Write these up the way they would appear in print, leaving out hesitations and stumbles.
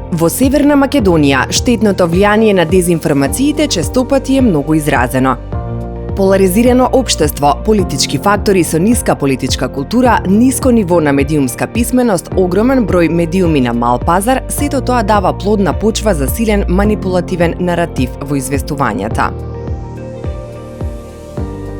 Во Северна Македонија, штетното влијание на дезинформациите честопати е многу изразено. Поларизирано општество, политички фактори со ниска политичка култура, ниско ниво на медиумска писменост, огромен број медиуми на мал пазар, сето тоа дава плодна почва за силен манипулативен наратив во известувањата.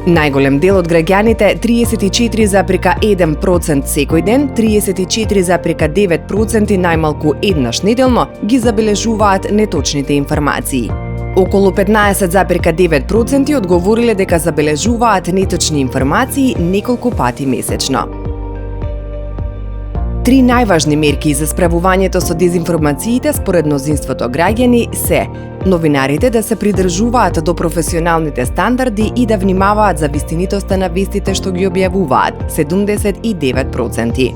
Најголем дел од граѓаните, 34,1% секој ден, 34,9% најмалку еднаш неделно, ги забележуваат неточните информации. Околу 15,9% одговориле дека забележуваат неточни информации неколку пати месечно. Три најважни мерки за справувањето со дезинформациите според мнозинството граѓани се: новинарите да се придржуваат до професионалните стандарди и да внимаваат за вистинитоста на вестите што ги објавуваат, 79%.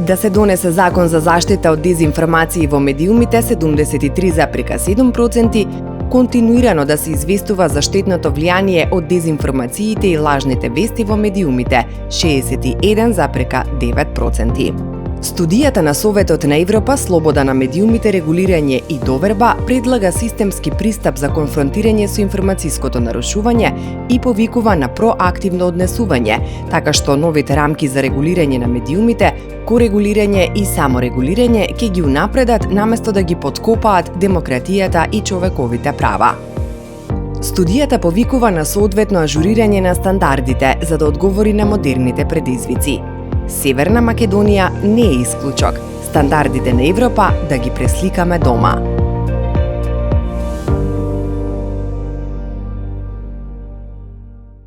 Да се донесе закон за заштита од дезинформации во медиумите, 73,7%, континуирано да се известува за штетното влијание од дезинформациите и лажните вести во медиумите, 61,9%. Студијата на Советот на Европа Слобода на медиумите, регулирање и доверба предлага системски пристап за конфронтирање со информацијското нарушување и повикува на проактивно однесување, така што новите рамки за регулирање на медиумите, корегулирање и саморегулирање ќе ги унапредат наместо да ги подкопаат демократијата и човековите права. Студијата повикува на соодветно ажурирање на стандардите за да одговори на модерните предизвици. Северна Македонија не е исклучок. Стандардите на Европа да ги пресликаме дома.